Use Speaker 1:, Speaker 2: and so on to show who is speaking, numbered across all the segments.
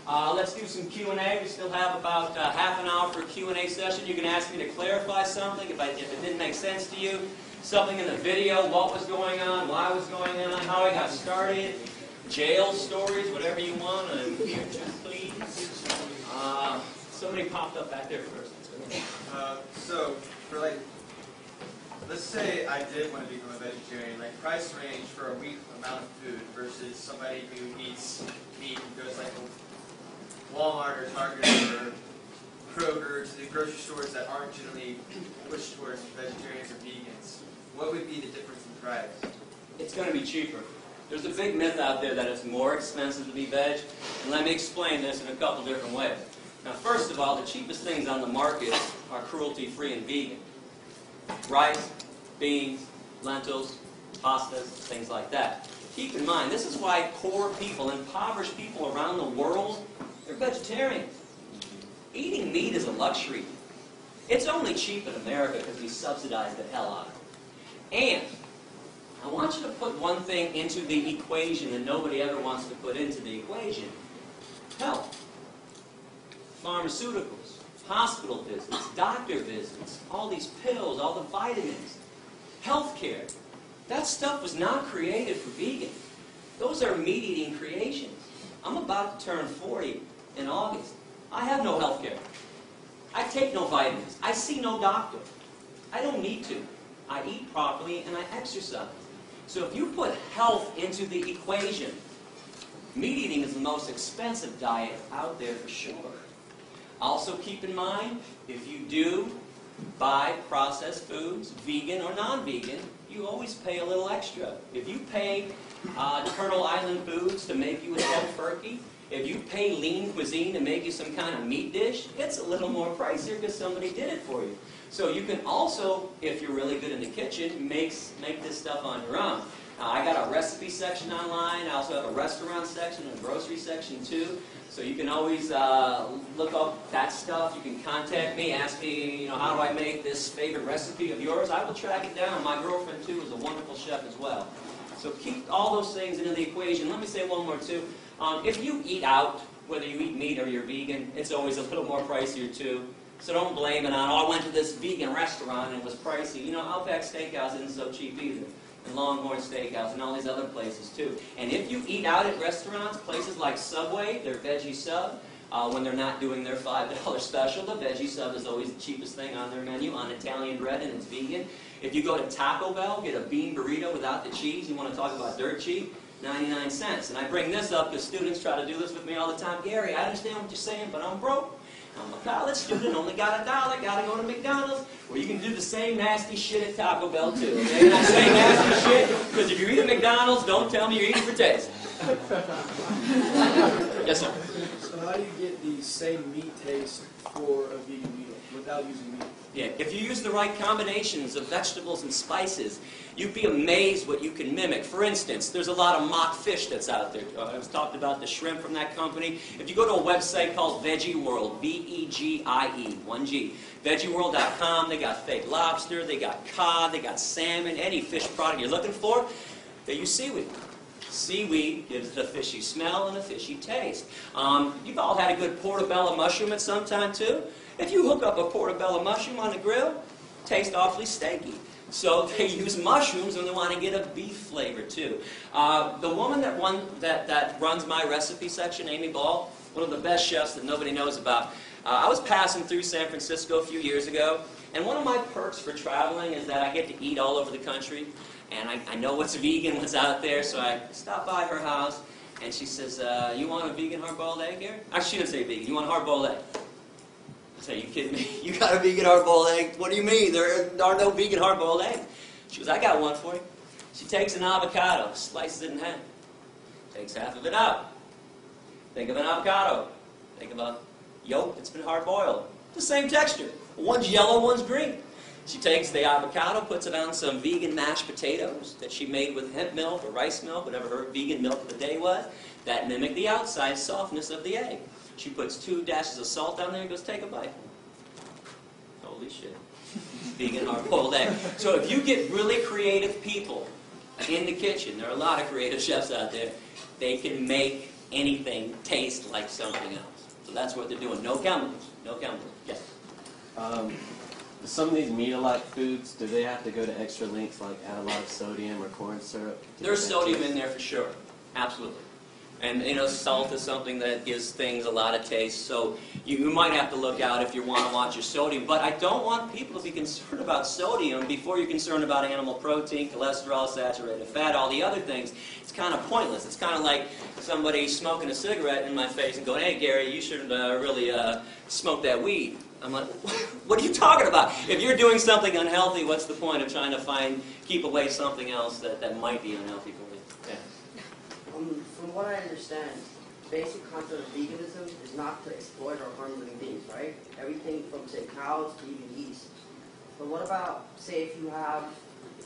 Speaker 1: Let's do some Q&A. We still have about half an hour for a Q&A session. You can ask me to clarify something if it didn't make sense to you. Something in the video, what was going on, why it was going on, how I got started, jail stories, whatever you want. I'm here to please. Somebody popped up back there first.
Speaker 2: So, for let's say I did want to become a vegetarian, price range for a week amount of food versus somebody who eats meat and goes to Walmart or Target or Kroger, to the grocery stores that aren't generally pushed towards vegetarians or vegans. What would be the difference in price?
Speaker 1: It's going to be cheaper. There's a big myth out there that it's more expensive to be veg, and let me explain this in a couple different ways. Now, first of all, the cheapest things on the market are cruelty-free and vegan. Rice, beans, lentils, pastas, things like that. Keep in mind, this is why poor people, impoverished people around the world, they're vegetarians. Eating meat is a luxury. It's only cheap in America because we subsidize the hell out of it. And I want you to put one thing into the equation that nobody ever wants to put into the equation. Health. Pharmaceuticals, hospital visits, doctor visits, all these pills, all the vitamins, healthcare. That stuff was not created for vegans. Those are meat-eating creations. I'm about to turn 40 in August. I have no healthcare. I take no vitamins. I see no doctor. I don't need to. I eat properly and I exercise. So if you put health into the equation, meat eating is the most expensive diet out there for sure. Also keep in mind, if you do buy processed foods, vegan or non-vegan, you always pay a little extra. If you pay Turtle Island Foods to make you a tofurkey, if you pay Lean Cuisine to make you some kind of meat dish, it's a little more pricier because somebody did it for you. So you can also, if you're really good in the kitchen, make this stuff on your own. I got a recipe section online. I also have a restaurant section and a grocery section too. So you can always look up that stuff. You can contact me, ask me, how do I make this favorite recipe of yours? I will track it down. My girlfriend too is a wonderful chef as well. So keep all those things into the equation. Let me say one more too. If you eat out, whether you eat meat or you're vegan, it's always a little more pricier too. So don't blame it on, I went to this vegan restaurant and it was pricey. Outback Steakhouse isn't so cheap either. And Longhorn Steakhouse and all these other places too. And if you eat out at restaurants, places like Subway, their veggie sub, when they're not doing their $5 special, the veggie sub is always the cheapest thing on their menu on Italian bread and it's vegan. If you go to Taco Bell, get a bean burrito without the cheese, you want to talk about dirt cheap, 99 cents. And I bring this up because students try to do this with me all the time. Gary, I understand what you're saying, but I'm broke. I'm a college student, only got $1, got to go to McDonald's. Well, you can do the same nasty shit at Taco Bell too, okay? And I say nasty shit because if you eat at McDonald's, don't tell me you're eating for taste. Yes, sir?
Speaker 3: So how do you get the same meat taste for a vegan meal without using meat?
Speaker 1: Yeah, if you use the right combinations of vegetables and spices, you'd be amazed what you can mimic. For instance, there's a lot of mock fish that's out there. I was talked about the shrimp from that company. If you go to a website called Veggie World, V-E-G-I-E, 1G, veggieworld.com, they got fake lobster, they got cod, they got salmon, any fish product you're looking for, they use seaweed. Seaweed gives it a fishy smell and a fishy taste. You've all had a good portobello mushroom at some time too. If you hook up a portobello mushroom on the grill, it tastes awfully steaky. So they use mushrooms when they want to get a beef flavor too. The woman that runs my recipe section, Amy Ball, one of the best chefs that nobody knows about. I was passing through San Francisco a few years ago, and one of my perks for traveling is that I get to eat all over the country, and I know what's vegan, what's out there, so I stopped by her house, and she says, you want a vegan hard-boiled egg here? Actually, she didn't say vegan. You want a hard-boiled egg? I said, are you kidding me? You got a vegan hard-boiled egg? What do you mean? There are no vegan hard-boiled eggs. She goes, I got one for you. She takes an avocado, slices it in half, takes half of it out. Think of an avocado. Think of a yolk that's been hard-boiled. The same texture. One's yellow, one's green. She takes the avocado, puts it on some vegan mashed potatoes that she made with hemp milk or rice milk, whatever her vegan milk of the day was, that mimicked the outside softness of the egg. She puts 2 dashes of salt on there and goes, take a bite. Holy shit. Vegan hard-boiled egg. So if you get really creative people in the kitchen, there are a lot of creative chefs out there, they can make anything taste like something else. So that's what they're doing. No chemicals. No chemicals. Yes.
Speaker 4: Some of these meat-alike foods, do they have to go to extra lengths, like add a lot of sodium or corn syrup?
Speaker 1: There's sodium in there for sure. Absolutely. And, you know, salt is something that gives things a lot of taste, so you might have to look out if you want to watch your sodium. But I don't want people to be concerned about sodium before you're concerned about animal protein, cholesterol, saturated fat, all the other things. It's kind of pointless. It's kind of like somebody smoking a cigarette in my face and going, hey, Gary, you should really smoke that weed. I'm like, what are you talking about? If you're doing something unhealthy, what's the point of trying to keep away something else that might be unhealthy for you? Yeah.
Speaker 5: From what I understand, the basic concept of veganism is not to exploit or harm living beings, right? Everything from, say, cows to even yeast. But what about, say, if you have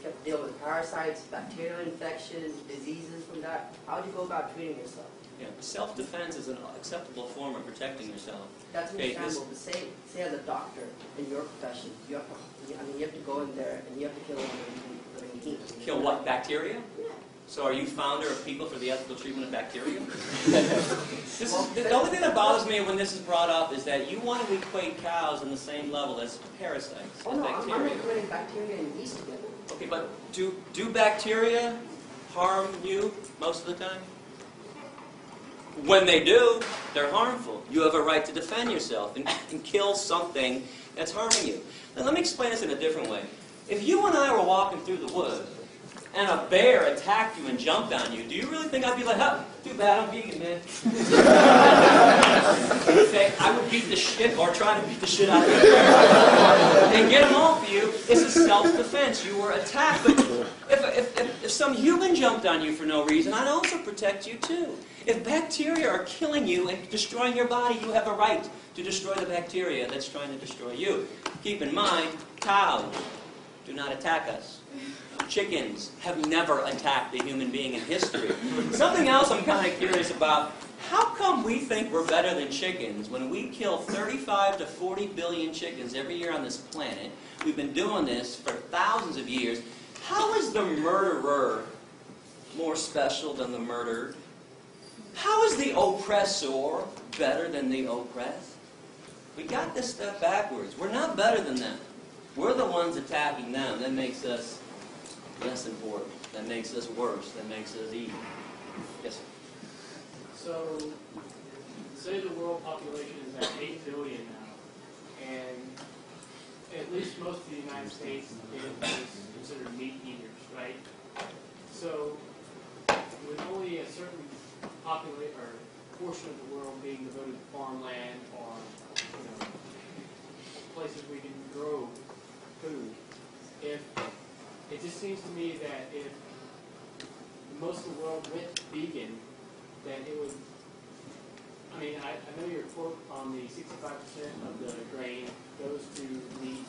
Speaker 5: to deal with parasites, bacterial infections, diseases from that? How do you go about treating yourself?
Speaker 1: Yeah, self-defense is an acceptable form of protecting yourself.
Speaker 5: That's understandable, but say as a doctor in your profession, you have to go in there and you have to kill living beings.
Speaker 1: Kill what, bacteria?
Speaker 5: Yeah.
Speaker 1: So are you founder of People for the Ethical Treatment of Bacteria? The only thing that bothers me when this is brought up is that you want to equate cows on the same level as parasites,
Speaker 5: Oh
Speaker 1: as
Speaker 5: no,
Speaker 1: bacteria.
Speaker 5: I'm equating bacteria and yeast together.
Speaker 1: Okay, but do bacteria harm you most of the time? When they do, they're harmful. You have a right to defend yourself and kill something that's harming you. Now, let me explain this in a different way. If you and I were walking through the woods and a bear attacked you and jumped on you, do you really think I'd be like, huh, too bad, I'm vegan, man? In fact, I would beat the shit, or try to beat the shit out of the bear and get them off you. This is self-defense. You were attacked. But if some human jumped on you for no reason, I'd also protect you too. If bacteria are killing you and destroying your body, you have a right to destroy the bacteria that's trying to destroy you. Keep in mind, cows do not attack us. Chickens have never attacked a human being in history. Something else I'm kind of curious about, how come we think we're better than chickens when we kill 35 to 40 billion chickens every year on this planet? We've been doing this for thousands of years. How is the murderer more special than the murdered? How is the oppressor better than the oppressed? We got this stuff backwards. We're not better than them. We're the ones attacking them. That makes us less important. That makes us worse. That makes us evil. Yes, sir.
Speaker 3: So, say the world population is at 8 billion now, and at least most of the United States is considered meat eaters, right? So, with only a certain portion of the world being devoted to farmland or places we can grow food, it just seems to me that if most of the world went vegan, then it would. I mean, I know your quote on the 65% of the grain goes to meat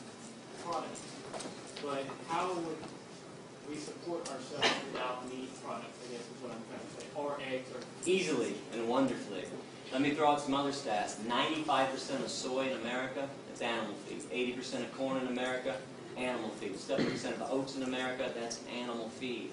Speaker 3: products, but how would we support ourselves without meat products, I guess is what I'm trying to say, or eggs, or...
Speaker 1: Easily and wonderfully. Let me throw out some other stats. 95% of soy in America, that's animal feed. 80% of corn in America, animal feed. 70% of oats in America, that's animal feed.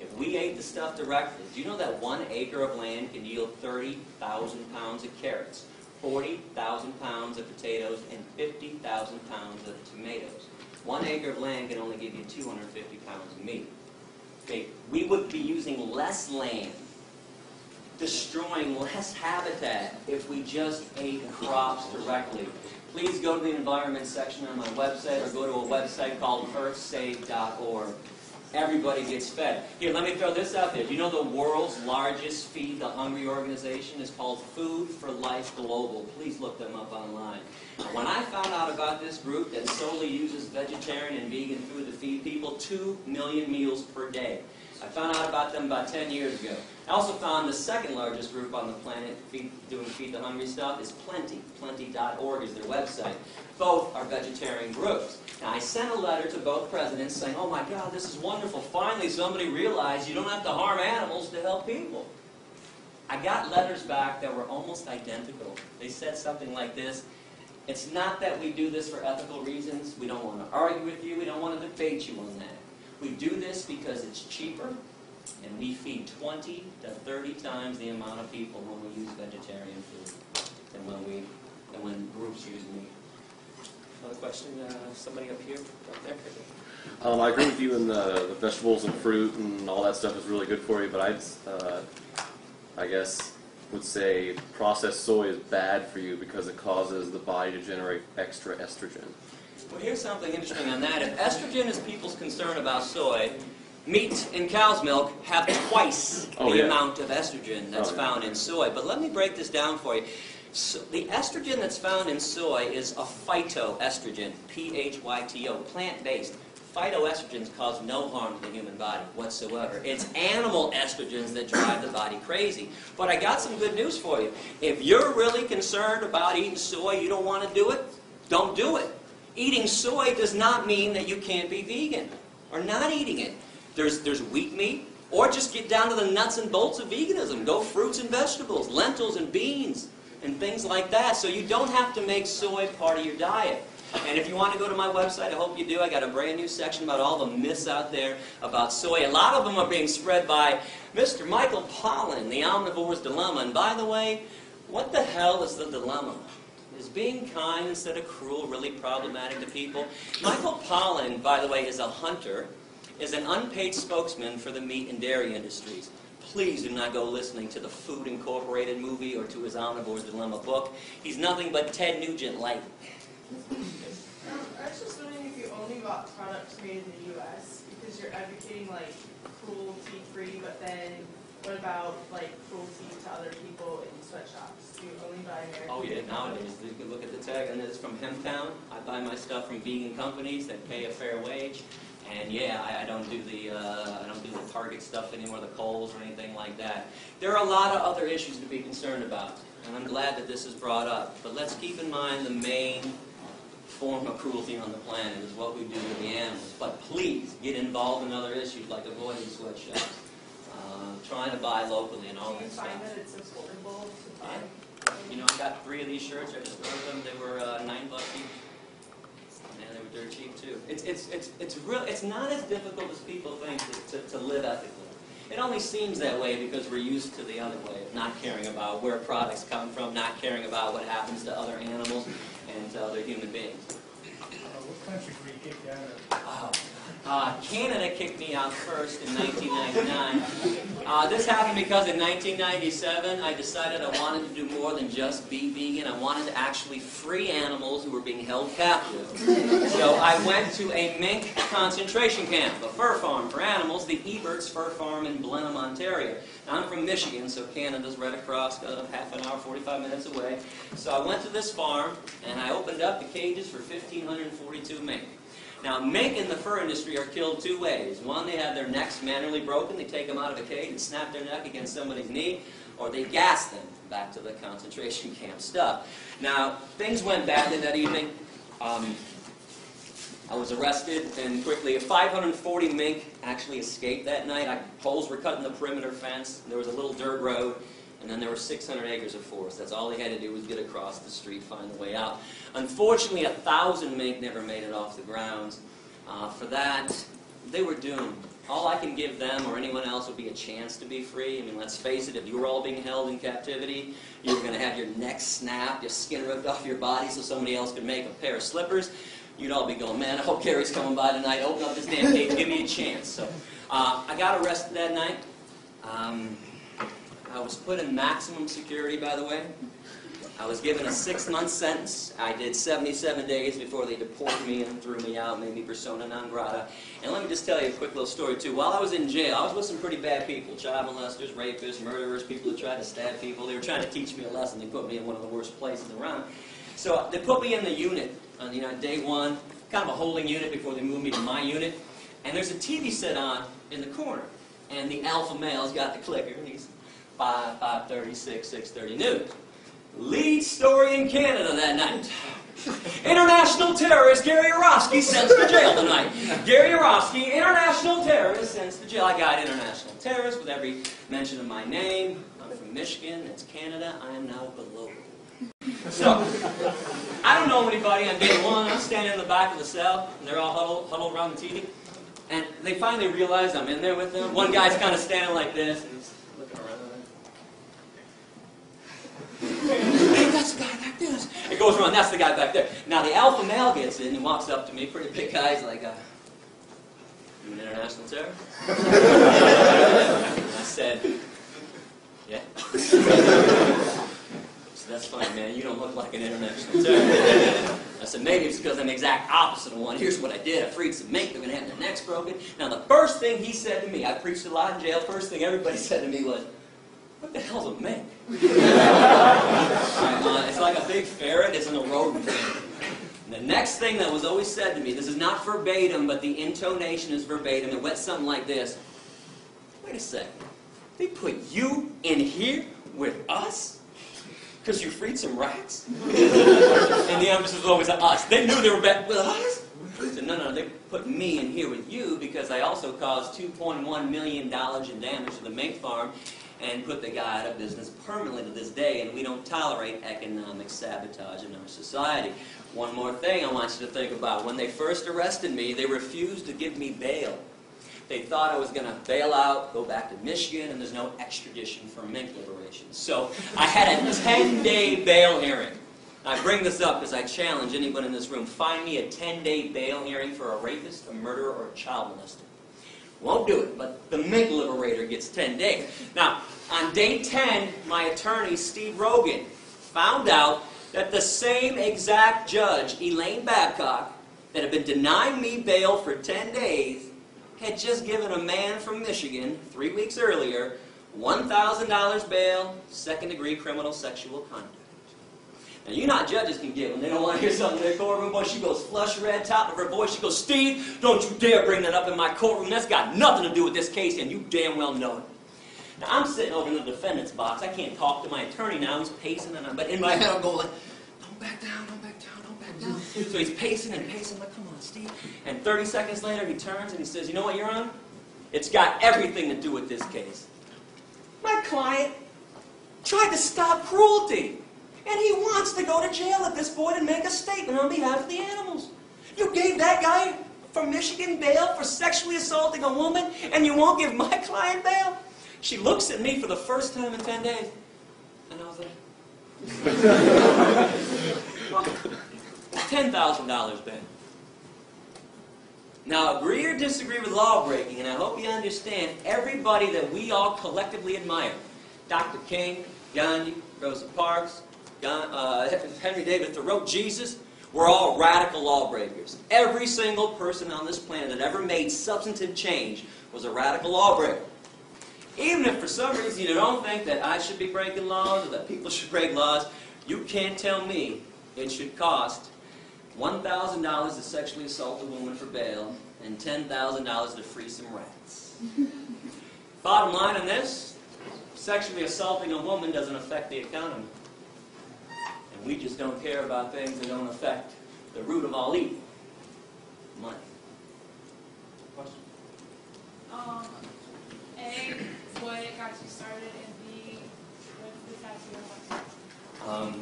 Speaker 1: If we ate the stuff directly, do you know that 1 acre of land can yield 30,000 pounds of carrots, 40,000 pounds of potatoes, and 50,000 pounds of tomatoes? 1 acre of land can only give you 250 pounds of meat. Okay, we would be using less land, destroying less habitat if we just ate crops directly. Please go to the environment section on my website or go to a website called earthsave.org. Everybody gets fed. Here, let me throw this out there. Do you know the world's largest Feed the Hungry organization is called Food for Life Global? Please look them up online. When I found out about this group that solely uses vegetarian and vegan food to feed people 2 million meals per day, I found out about them about 10 years ago. I also found the second largest group on the planet doing Feed the Hungry stuff is Plenty. Plenty.org is their website. Both are vegetarian groups. Now, I sent a letter to both presidents saying, oh my God, this is wonderful. Finally, somebody realized you don't have to harm animals to help people. I got letters back that were almost identical. They said something like this: it's not that we do this for ethical reasons. We don't want to argue with you. We don't want to debate you on that. We do this because it's cheaper, And we feed 20 to 30 times the amount of people when we use vegetarian food than when groups use meat. Another question? Somebody up here? Right there?
Speaker 6: I agree with you in the vegetables and fruit and all that stuff is really good for you, but I guess would say processed soy is bad for you because it causes the body to generate extra estrogen.
Speaker 1: Well, here's something interesting on that. If estrogen is people's concern about soy, meat and cow's milk have twice the amount of estrogen that's found in soy. But let me break this down for you. So the estrogen that's found in soy is a phytoestrogen, P-H-Y-T-O, plant-based. Phytoestrogens cause no harm to the human body whatsoever. It's animal estrogens that drive the body crazy. But I got some good news for you. If you're really concerned about eating soy, you don't want to do it, don't do it. Eating soy does not mean that you can't be vegan or not eating it. There's wheat meat, or just get down to the nuts and bolts of veganism. Go fruits and vegetables, lentils and beans, and things like that. So you don't have to make soy part of your diet. And if you want to go to my website, I hope you do. I got a brand new section about all the myths out there about soy. A lot of them are being spread by Mr. Michael Pollan, The Omnivore's Dilemma. And by the way, what the hell is the dilemma? Is being kind instead of cruel really problematic to people? Michael Pollan, by the way, is a hunter, is an unpaid spokesman for the meat and dairy industries. Please do not go listening to the Food Incorporated movie or to his Omnivore's Dilemma book. He's nothing but Ted Nugent light.
Speaker 7: I was just wondering if you only bought products made in the U.S. because you're advocating like cruelty-free, but then what about like cruelty to other people in sweatshops? Do you only buy American?
Speaker 1: Oh yeah, nowadays you can look at the tag, and it's from Hemptown. I buy my stuff from vegan companies that pay a fair wage, and yeah, I don't do the Target stuff anymore, the Kohl's or anything like that. There are a lot of other issues to be concerned about, and I'm glad that this is brought up. But let's keep in mind the main form of cruelty on the planet is what we do to the animals. But please get involved in other issues like avoiding sweatshops, trying to buy locally and all that stuff.
Speaker 7: Do you find that it's affordable to buy?
Speaker 1: Yeah. You know, I got 3 of these shirts. I just ordered them. They were $9 each. And they were dirt cheap too. It's not as difficult as people think to live ethically. It only seems that way because we're used to the other way of not caring about where products come from, not caring about what happens to other animals and to other human beings.
Speaker 8: What country were you kicked out of?
Speaker 1: Canada kicked me out first in 1999. This happened because in 1997 I decided I wanted to do more than just be vegan. I wanted to actually free animals who were being held captive. So I went to a mink concentration camp, a fur farm for animals, the Ebert's Fur Farm in Blenheim, Ontario. Now, I'm from Michigan, so Canada's right across, half an hour, 45 minutes away. So I went to this farm and I opened up the cages for 1,542 mink. Now, mink in the fur industry are killed 2 ways. One, they have their necks manually broken. They take them out of a cage and snap their neck against somebody's knee, or they gas them. Back to the concentration camp stuff. Now, things went badly that evening. I was arrested, and quickly 540 mink actually escaped that night. Poles were cut in the perimeter fence. There was a little dirt road. And then there were 600 acres of forest. That's all they had to do was get across the street, find the way out. Unfortunately, 1,000 mink never made it off the grounds. For that, they were doomed. All I can give them or anyone else would be a chance to be free. I mean, let's face it, if you were all being held in captivity, you were going to have your neck snapped, your skin ripped off your body so somebody else could make a pair of slippers. You'd all be going, man, I hope Gary's coming by tonight. Open up this damn cage, give me a chance. So I got arrested that night. I was put in maximum security, by the way. I was given a 6-month sentence. I did 77 days before they deported me and threw me out, made me persona non grata. And let me just tell you a quick little story, too. While I was in jail, I was with some pretty bad people. Child molesters, rapists, murderers, people who tried to stab people. They were trying to teach me a lesson. They put me in one of the worst places around. So they put me in the unit on day 1, kind of a holding unit before they moved me to my unit. And there's a TV set on in the corner. And the alpha male's got the clicker. He's 5:30, 6:30 news. Lead story in Canada that night. International terrorist Gary Yourofsky sent to jail tonight. Gary Yourofsky, international terrorist, sent to jail. I got international terrorist with every mention of my name. I'm from Michigan. It's Canada. I am now the local. So, I don't know anybody on day 1. I'm standing in the back of the cell, and they're all huddled around the TV. And they finally realized I'm in there with them. One guy's kind of standing like this, and he's looking around. Hey, that's the guy back there. It goes around, that's the guy back there. Now the alpha male gets in and walks up to me, pretty big guy, he's like, you an international terror? I said, yeah. So that's funny, man, you don't look like an international terror. I said, maybe it's because I'm the exact opposite of one. Here's what I did. I freed some mink. They're going to have their necks broken. Now, the first thing he said to me, I preached a lot in jail. First thing everybody said to me was, what the hell's a mink? It's like a big ferret. It's an rodent. And the next thing that was always said to me, this is not verbatim, but the intonation is verbatim. It went something like this. Wait a second. They put you in here with us? Because you freed some rats? And the emphasis was always on us. They knew they were back with us? I said, no, they put me in here with you because I also caused $2.1 million in damage to the mink farm and put the guy out of business permanently to this day, and we don't tolerate economic sabotage in our society. One more thing I want you to think about. When they first arrested me, they refused to give me bail. They thought I was going to bail out, go back to Michigan, and there's no extradition for mink liberation. So I had a 10-day bail hearing. I bring this up because I challenge anyone in this room. Find me a 10-day bail hearing for a rapist, a murderer, or a child molester. Won't do it, but the mink liberator gets 10 days. Now, on day 10, my attorney, Steve Rogan, found out that the same exact judge, Elaine Babcock, that had been denying me bail for 10 days, had just given a man from Michigan, 3 weeks earlier, $1,000 bail, second-degree criminal sexual conduct. Now, you know how judges can get when they don't want to hear something in their courtroom. Boy, she goes flush red, top of her voice. She goes, Steve, don't you dare bring that up in my courtroom. That's got nothing to do with this case, and you damn well know it. Now, I'm sitting over in the defendant's box. I can't talk to my attorney now. He's pacing, but in my head I'm going, don't back down, don't back down, don't back down. So he's pacing and pacing. I'm like, come on, Steve. And 30 seconds later, he turns and he says, you know what, Your Honor? It's got everything to do with this case. My client tried to stop cruelty. And he wants to go to jail at this point and make a statement on behalf of the animals. You gave that guy from Michigan bail for sexually assaulting a woman, and you won't give my client bail? She looks at me for the first time in 10 days. And I was like, $10,000 bail. Now, agree or disagree with law breaking, and I hope you understand, everybody that we all collectively admire, Dr. King, Gandhi, Rosa Parks, Henry David Thoreau, Jesus, we're all radical lawbreakers. Every single person on this planet that ever made substantive change was a radical lawbreaker. Even if for some reason you don't think that I should be breaking laws or that people should break laws, you can't tell me it should cost $1,000 to sexually assault a woman for bail and $10,000 to free some rats. Bottom line on this, sexually assaulting a woman doesn't affect the economy. And we just don't care about things that don't affect the root of all evil. Money. Question?
Speaker 9: A, what got you started, and B, what's the tattoo?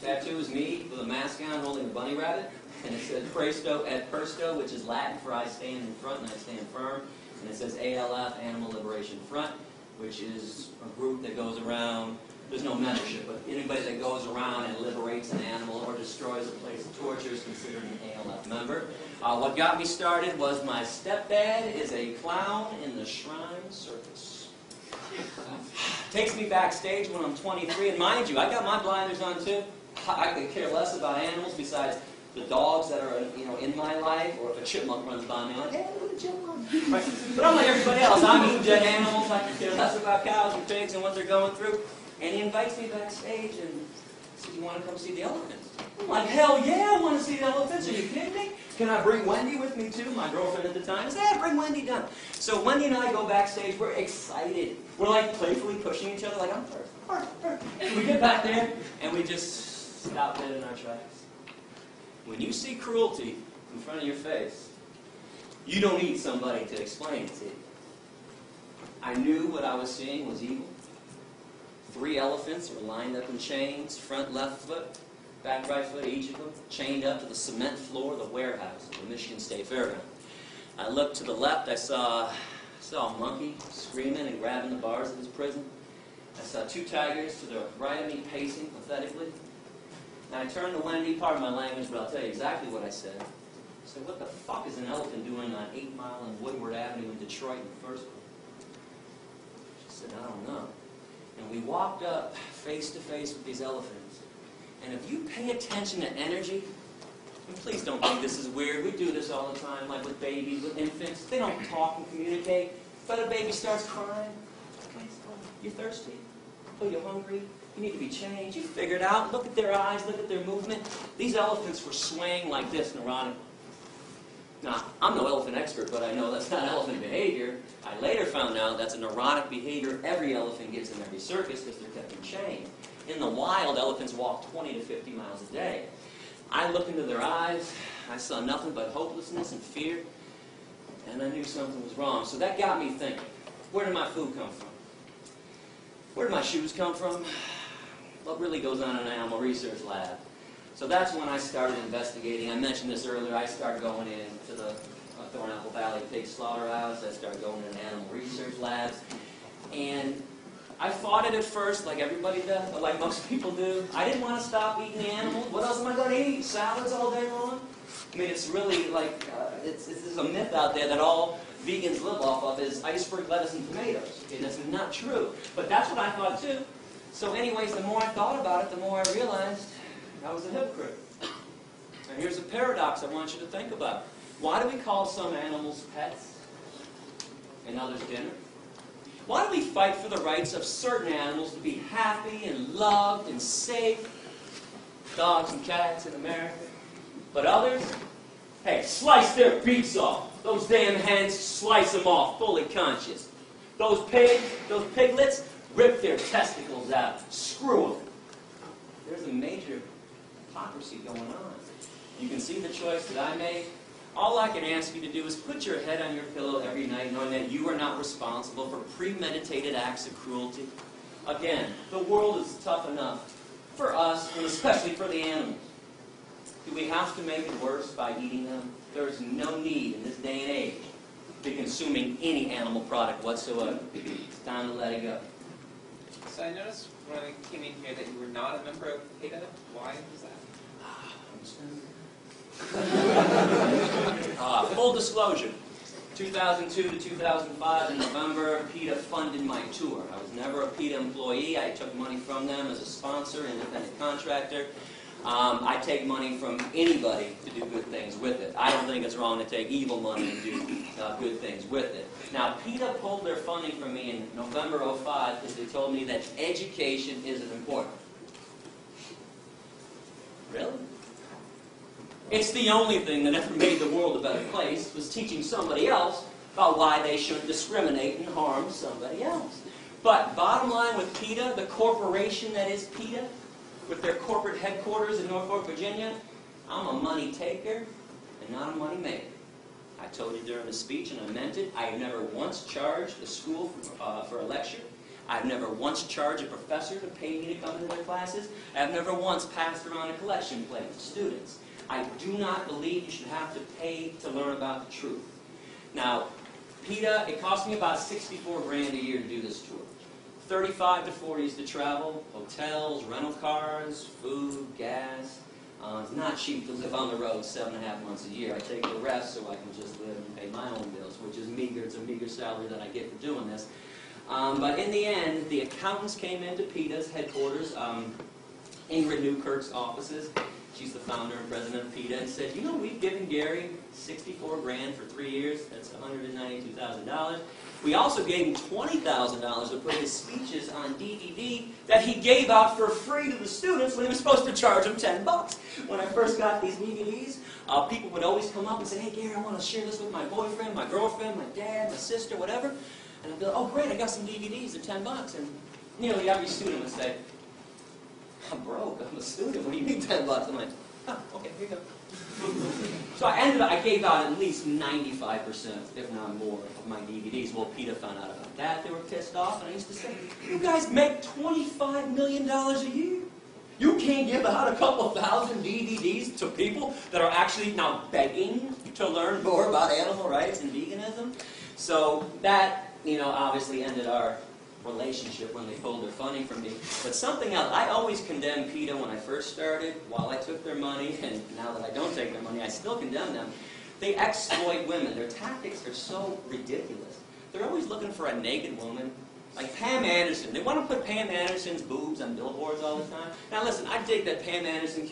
Speaker 1: Tattoo is me with a mask on holding a bunny rabbit. And it says presto et persto, which is Latin for I stand in front and I stand firm. And it says ALF, Animal Liberation Front, which is a group that goes around. There's no membership, but anybody that goes around and liberates an animal or destroys a place of torture is considered an ALF member. What got me started was my stepdad is a clown in the Shrine Circus. Takes me backstage when I'm 23, and mind you, I got my blinders on too. I could care less about animals besides the dogs that are in my life, or if a chipmunk runs by me, I'm like, hey, look at a chipmunk. Right? But I'm like everybody else. I'm eating dead animals. I could care less about cows and pigs and what they're going through. And he invites me backstage and says, you want to come see the elephants? I'm like, hell yeah, I want to see the elephants. Are you kidding me? Can I bring Wendy with me too? My girlfriend at the time. I said, yeah, bring Wendy down. So Wendy and I go backstage. We're excited. We're like playfully pushing each other like, I'm first. We get back there and we just stop dead in our tracks. When you see cruelty in front of your face, you don't need somebody to explain it to you. I knew what I was seeing was evil. 3 elephants were lined up in chains, front left foot, back right foot, each of them, chained up to the cement floor of the warehouse of the Michigan State Fairground. I looked to the left, I saw a monkey screaming and grabbing the bars of his prison. I saw 2 tigers to the right of me pacing pathetically. And I turned to Wendy, pardon my language, but I'll tell you exactly what I said. I said, what the fuck is an elephant doing on 8 Mile and Woodward Avenue in Detroit in the first place? She said, I don't know. And we walked up face to face with these elephants. And if you pay attention to energy, and please don't think this is weird. We do this all the time, like with babies, with infants. They don't talk and communicate. But a baby starts crying. Okay, so you're thirsty? Oh, you're hungry? You need to be changed. You figure it out. Look at their eyes. Look at their movement. These elephants were swaying like this, neurotic. Now, I'm no elephant expert, but I know that's not elephant behavior. I later found out that's a neurotic behavior every elephant gets in every circus because they're kept in chain. In the wild, elephants walk 20 to 50 miles a day. I looked into their eyes. I saw nothing but hopelessness and fear. And I knew something was wrong. So that got me thinking, where did my food come from? Where did my shoes come from? What really goes on in an animal research lab? So that's when I started investigating. I mentioned this earlier. I started going into the Thornapple Valley Pig Slaughterhouse. I started going into animal research labs. And I fought it at first, like everybody does, like most people do. I didn't want to stop eating the animals. What else am I going to eat? Salads all day long? I mean, it's really like, there's a myth out there that all vegans live off of is iceberg lettuce and tomatoes. Okay, that's not true. But that's what I thought too. So anyways, the more I thought about it, the more I realized I was a hypocrite. And here's a paradox I want you to think about. Why do we call some animals pets and others dinner? Why do we fight for the rights of certain animals to be happy and loved and safe? Dogs and cats in America. But others, hey, slice their beaks off. Those damn hens, slice them off, fully conscious. Those pigs, those piglets, rip their testicles out. Screw them. There's a major hypocrisy going on. You can see the choice that I made. All I can ask you to do is put your head on your pillow every night knowing that you are not responsible for premeditated acts of cruelty. Again, the world is tough enough for us, and especially for the animals. Do we have to make it worse by eating them? There is no need in this day and age to be consuming any animal product whatsoever. It's time to let it go.
Speaker 10: So I noticed when I came in here that you were not a member of PETA. Why was that?
Speaker 1: Full disclosure, 2002 to 2005 in November, PETA funded my tour. I was never a PETA employee. I took money from them as a sponsor, independent contractor. I take money from anybody to do good things with it. I don't think it's wrong to take evil money and do good things with it. Now, PETA pulled their funding from me in November '05 because they told me that education isn't important. Really? It's the only thing that ever made the world a better place, was teaching somebody else about why they shouldn't discriminate and harm somebody else. But bottom line with PETA, the corporation that is PETA, with their corporate headquarters in Norfolk, Virginia, I'm a money taker and not a money maker. I told you during the speech, and I meant it, I have never once charged a school for a lecture. I've never once charged a professor to pay me to come into their classes. I've never once passed around a collection plate to students. I do not believe you should have to pay to learn about the truth. Now, PETA, it cost me about $64 grand a year to do this tour. 35 to 40s to travel, hotels, rental cars, food, gas. It's not cheap to live on the road 7.5 months a year. I take the rest so I can just live and pay my own bills, which is meager. It's a meager salary that I get for doing this. But in the end, the accountants came into PETA's headquarters, Ingrid Newkirk's offices. She's the founder and president of PETA, and said, you know, we've given Gary 64 grand for 3 years. That's $192,000. We also gave him $20,000 to put his speeches on DVD that he gave out for free to the students when he was supposed to charge them $10. When I first got these DVDs, people would always come up and say, hey, Gary, I want to share this with my boyfriend, my girlfriend, my dad, my sister, whatever. And I'd be like, oh, great, I got some DVDs. They're $10. And nearly every student would say, I'm broke. I'm a student. What do you mean $10? I'm like, oh, okay, here you go. So I gave out at least 95%, if not more, of my DVDs. Well, PETA found out about that. They were pissed off, and I used to say, you guys make $25 million a year. You can't give out a couple thousand DVDs to people that are actually now begging to learn more about animal rights and veganism. So that, obviously ended our relationship when they pulled their funding from me. But something else, I always condemned PETA when I first started, while I took their money, and now that I don't take their money, I still condemn them. They exploit women. Their tactics are so ridiculous. They're always looking for a naked woman. Like Pam Anderson. They want to put Pam Anderson's boobs on billboards all the time. Now listen, I dig that Pam Anderson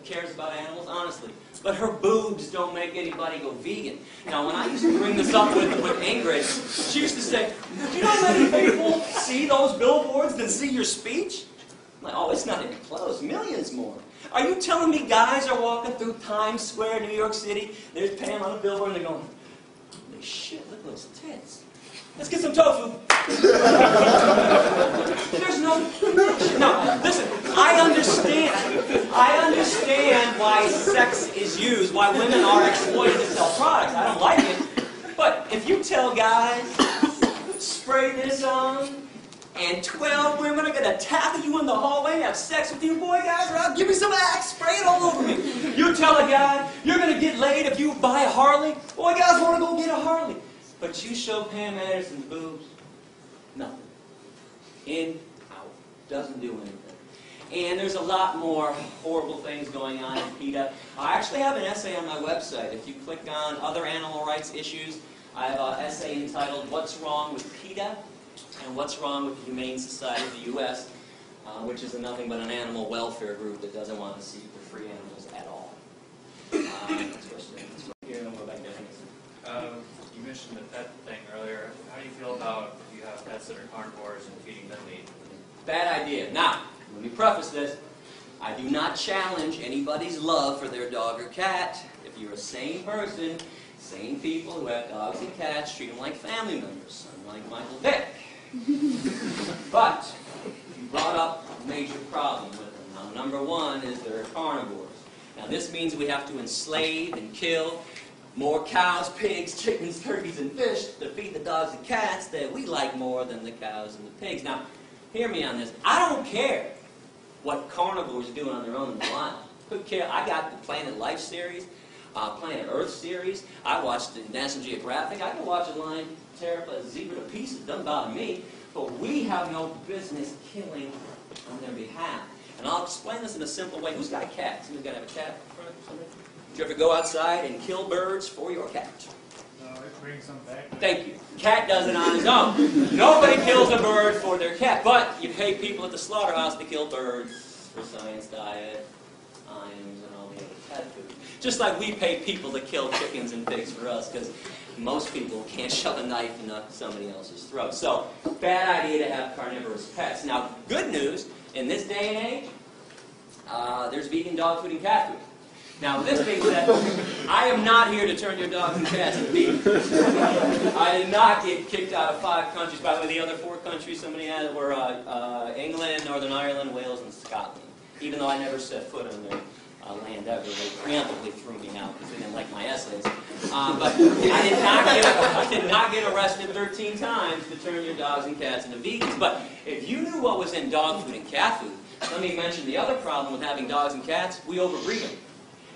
Speaker 1: cares about animals, honestly. But her boobs don't make anybody go vegan. Now when I used to bring this up with Ingrid, she used to say, do you know how many people see those billboards than see your speech? I'm like, oh, it's not even close. Millions more. Are you telling me guys are walking through Times Square, New York City, there's Pam on a billboard, and they're going, holy shit, look at those tits. Let's get some tofu. There's no connection. No, listen, I understand why sex is used, why women are exploited to sell products. I don't like it. But if you tell guys, spray this on, and 12 women are going to tackle you in the hallway and have sex with you, boy, guys, or I'll give me some Axe, spray it all over me. You tell a guy, you're going to get laid if you buy a Harley. Boy, guys want to go get a Harley. But you show Pam Anderson's boobs, nothing. In, out. Doesn't do anything. And there's a lot more horrible things going on in PETA. I actually have an essay on my website. If you click on other animal rights issues, I have an essay entitled What's Wrong with PETA and What's Wrong with the Humane Society of the U.S., which is nothing but an animal welfare group that doesn't want to see the free animals at all.
Speaker 11: You mentioned the pet thing earlier. How do you feel about if you have pets that are carnivores and feeding them meat?
Speaker 1: Bad idea. Now, let me preface this. I do not challenge anybody's love for their dog or cat. If you're a sane person, sane people who have dogs and cats, treat them like family members, unlike Michael Vick. But you brought up a major problem with them. Now, number one is they're carnivores. Now, this means we have to enslave and kill more cows, pigs, chickens, turkeys, and fish to feed the dogs and cats that we like more than the cows and the pigs. Now, hear me on this. I don't care what carnivores do on their own in the wild. Could care. I got the Planet Life series, Planet Earth series. I watched the National Geographic. I can watch a lion tear a zebra to pieces. It doesn't bother me. But we have no business killing on their behalf. And I'll explain this in a simple way. Who's got a cat? Somebody's got to have a cat in front of somebody? Did you ever go outside and kill birds for your cat?
Speaker 8: No, it brings them back.
Speaker 1: Thank you. Cat does it on his own. Nobody kills a bird for their cat, but you pay people at the slaughterhouse to kill birds for science diet, ions, and all the other pet food. Just like we pay people to kill chickens and pigs for us, because most people can't shove a knife in somebody else's throat. So, bad idea to have carnivorous pets. Now, good news, in this day and age, there's vegan dog food and cat food. Now, with this being said, I am not here to turn your dogs and cats into vegan. I did not get kicked out of 5 countries. By the way, the other 4 countries somebody had were England, Northern Ireland, Wales, and Scotland. Even though I never set foot on their land ever, they preemptively threw me out because they didn't like my essays. But I did not get arrested 13 times to turn your dogs and cats into vegans. But if you knew what was in dog food and cat food, let me mention the other problem with having dogs and cats: we overbreed them.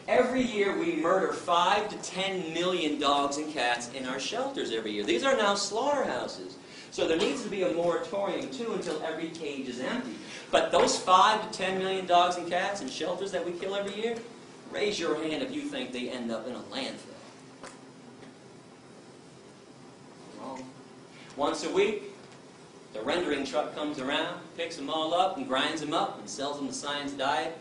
Speaker 1: Every year we murder 5 to 10 million dogs and cats in our shelters every year. These are now slaughterhouses. So there needs to be a moratorium, too, until every cage is empty. But those 5 to 10 million dogs and cats in shelters that we kill every year, raise your hand if you think they end up in a landfill. Wrong. Once a week, the rendering truck comes around, picks them all up and grinds them up and sells them to Science Diet,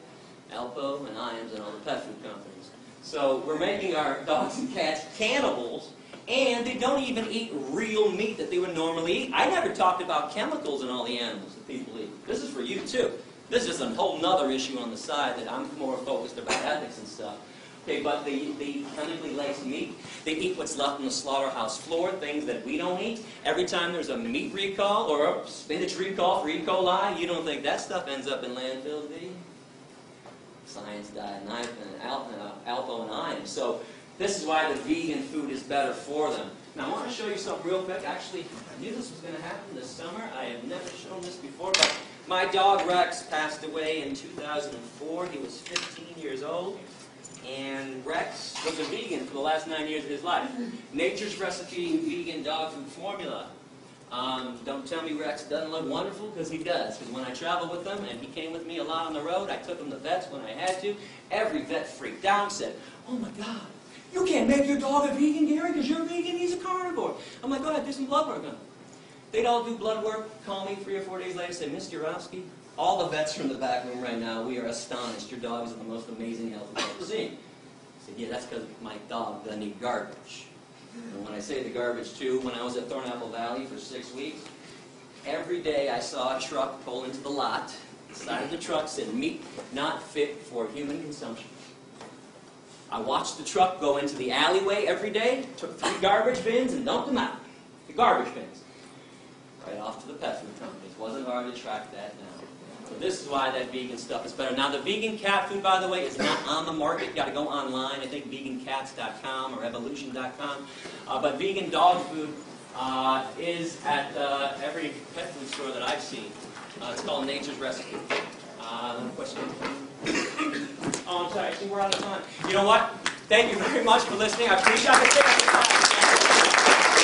Speaker 1: Alpo, and Iams, and all the pet food companies. So we're making our dogs and cats cannibals, and they don't even eat real meat that they would normally eat. I never talked about chemicals in all the animals that people eat. This is for you, too. This is a whole nother issue on the side that I'm more focused about ethics and stuff. Okay, but they eat chemically laced meat. They eat what's left on the slaughterhouse floor, things that we don't eat. Every time there's a meat recall or a spinach recall for E. coli, you don't think that stuff ends up in landfills, do you? Science Diet, and Alpo, and Iams. So this is why the vegan food is better for them. Now I want to show you something real quick. Actually, I knew this was going to happen this summer. I have never shown this before, but My dog Rex passed away in 2004. He was 15 years old. And Rex was a vegan for the last 9 years of his life. Nature's Recipe vegan dog food formula. Don't tell me Rex doesn't look wonderful, because he does. Because when I travel with him, and he came with me a lot on the road, I took him to vets when I had to. Every vet freaked out and said, "Oh my God, you can't make your dog a vegan, Gary, because you're vegan, he's a carnivore." I'm like, "Go ahead, do some blood work on him." They'd all do blood work, call me 3 or 4 days later, say, "Mr. Yourofsky, all the vets from the back room right now, we are astonished. Your dog is in the most amazing health we've ever seen." I said, "Yeah, that's because my dog doesn't eat garbage." And when I say the garbage too, when I was at Thornapple Valley for 6 weeks, every day I saw a truck pull into the lot. The side of the truck said, "Meat not fit for human consumption." I watched the truck go into the alleyway every day, took 3 garbage bins and dumped them out. The garbage bins. Right off to the pet food companies. Wasn't hard to track that down. So this is why that vegan stuff is better. Now the vegan cat food, by the way, is not on the market. You've got to go online. I think vegancats.com or evolution.com. But vegan dog food is at every pet food store that I've seen. It's called Nature's Recipe. Question? Oh, I'm sorry. I think we're out of time. You know what? Thank you very much for listening. I appreciate it.